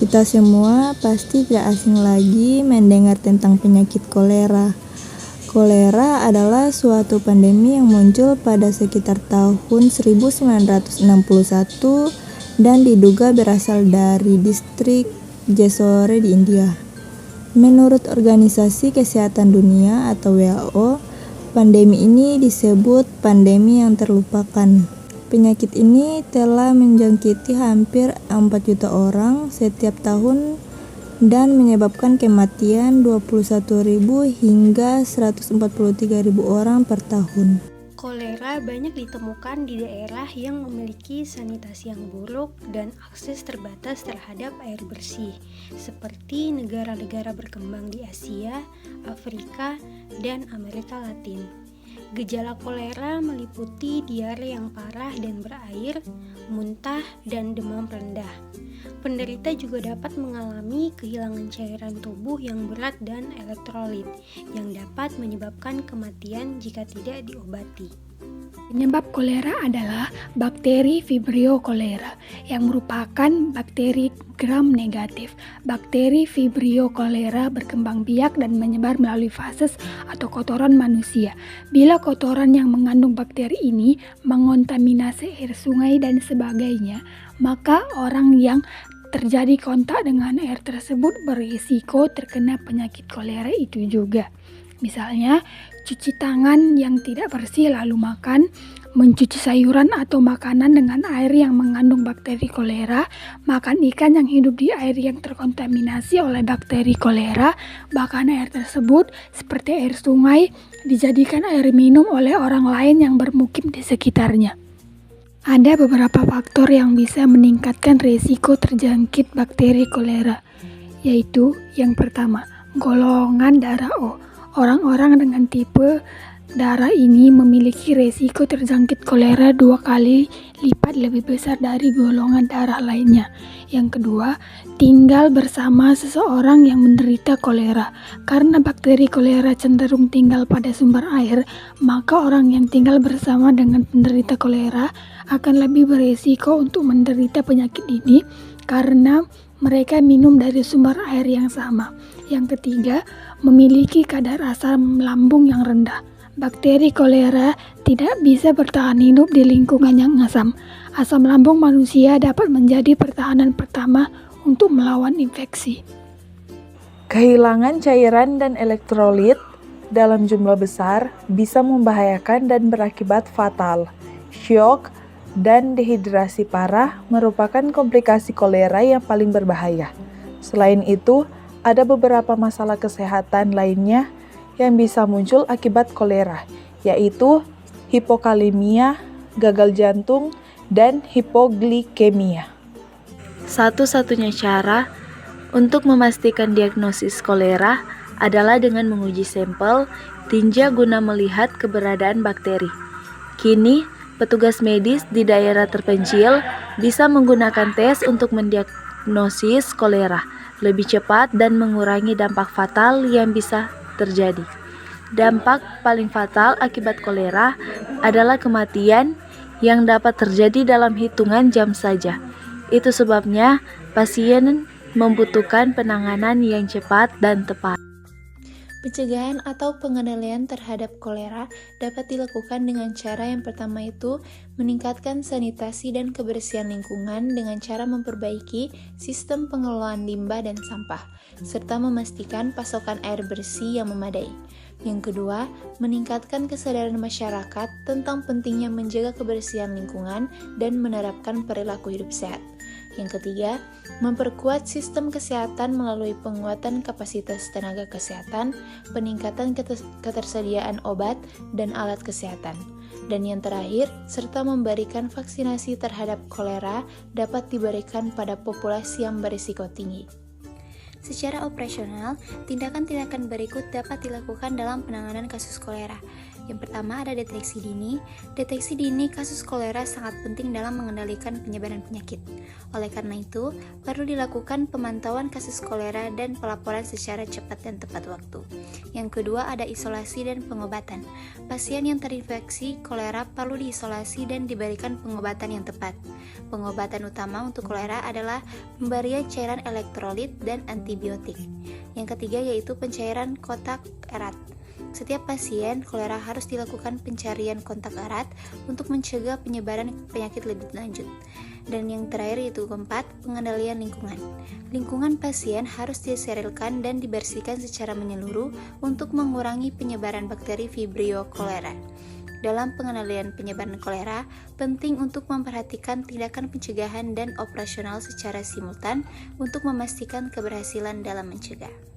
Kita semua pasti tidak asing lagi mendengar tentang penyakit kolera. Kolera adalah suatu pandemi yang muncul pada sekitar tahun 1961 dan diduga berasal dari distrik Jessore di India. Menurut Organisasi Kesehatan Dunia atau WHO, pandemi ini disebut pandemi yang terlupakan. Penyakit ini telah menjangkiti hampir 4 juta orang setiap tahun dan menyebabkan kematian 21.000 hingga 143.000 orang per tahun. Kolera banyak ditemukan di daerah yang memiliki sanitasi yang buruk dan akses terbatas terhadap air bersih, seperti negara-negara berkembang di Asia, Afrika, dan Amerika Latin. Gejala kolera meliputi diare yang parah dan berair, muntah, dan demam rendah. Penderita juga dapat mengalami kehilangan cairan tubuh yang berat dan elektrolit, yang dapat menyebabkan kematian jika tidak diobati. Penyebab kolera adalah bakteri Vibrio cholera yang merupakan bakteri gram negatif. Bakteri Vibrio cholera berkembang biak dan menyebar melalui fases atau kotoran manusia. Bila kotoran yang mengandung bakteri ini mengontaminasi air sungai dan sebagainya, maka orang yang terjadi kontak dengan air tersebut berisiko terkena penyakit kolera itu juga. Misalnya, cuci tangan yang tidak bersih lalu makan, mencuci sayuran atau makanan dengan air yang mengandung bakteri kolera, makan ikan yang hidup di air yang terkontaminasi oleh bakteri kolera, bahkan air tersebut seperti air sungai dijadikan air minum oleh orang lain yang bermukim di sekitarnya. Ada beberapa faktor yang bisa meningkatkan risiko terjangkit bakteri kolera, yaitu yang pertama, golongan darah O. Orang-orang dengan tipe darah ini memiliki resiko terjangkit kolera 2 kali lipat lebih besar dari golongan darah lainnya. Yang kedua, tinggal bersama seseorang yang menderita kolera. Karena bakteri kolera cenderung tinggal pada sumber air, maka orang yang tinggal bersama dengan penderita kolera akan lebih berisiko untuk menderita penyakit ini karena mereka minum dari sumber air yang sama. Yang ketiga, memiliki kadar asam lambung yang rendah. Bakteri kolera tidak bisa bertahan hidup di lingkungan yang asam. Asam lambung manusia dapat menjadi pertahanan pertama untuk melawan infeksi. Kehilangan cairan dan elektrolit dalam jumlah besar bisa membahayakan dan berakibat fatal. Syok dan dehidrasi parah merupakan komplikasi kolera yang paling berbahaya. Selain itu, ada beberapa masalah kesehatan lainnya yang bisa muncul akibat kolera, yaitu hipokalemia, gagal jantung, dan hipoglikemia. Satu-satunya cara untuk memastikan diagnosis kolera adalah dengan menguji sampel tinja guna melihat keberadaan bakteri. Kini, petugas medis di daerah terpencil bisa menggunakan tes untuk mendiagnosis kolera lebih cepat dan mengurangi dampak fatal yang bisa terjadi. Dampak paling fatal akibat kolera adalah kematian yang dapat terjadi dalam hitungan jam saja. Itu sebabnya pasien membutuhkan penanganan yang cepat dan tepat. Pencegahan atau pengendalian terhadap kolera dapat dilakukan dengan cara yang pertama itu meningkatkan sanitasi dan kebersihan lingkungan dengan cara memperbaiki sistem pengelolaan limbah dan sampah, serta memastikan pasokan air bersih yang memadai. Yang kedua, meningkatkan kesadaran masyarakat tentang pentingnya menjaga kebersihan lingkungan dan menerapkan perilaku hidup sehat. Yang ketiga, memperkuat sistem kesehatan melalui penguatan kapasitas tenaga kesehatan, peningkatan ketersediaan obat dan alat kesehatan. Dan yang terakhir, serta memberikan vaksinasi terhadap kolera dapat diberikan pada populasi yang berisiko tinggi. Secara operasional, tindakan-tindakan berikut dapat dilakukan dalam penanganan kasus kolera. Yang pertama ada deteksi dini. Deteksi dini kasus kolera sangat penting dalam mengendalikan penyebaran penyakit. Oleh karena itu, perlu dilakukan pemantauan kasus kolera dan pelaporan secara cepat dan tepat waktu. Yang kedua ada isolasi dan pengobatan. Pasien yang terinfeksi kolera perlu diisolasi dan diberikan pengobatan yang tepat. Pengobatan utama untuk kolera adalah pemberian cairan elektrolit dan antibiotik. Yang ketiga yaitu pencairan kontak erat. Setiap pasien kolera harus dilakukan pencarian kontak erat untuk mencegah penyebaran penyakit lebih lanjut. Dan yang terakhir yaitu keempat, pengendalian lingkungan. Lingkungan pasien harus disterilkan dan dibersihkan secara menyeluruh untuk mengurangi penyebaran bakteri Vibrio cholerae. Dalam pengendalian penyebaran kolera, penting untuk memperhatikan tindakan pencegahan dan operasional secara simultan untuk memastikan keberhasilan dalam mencegah.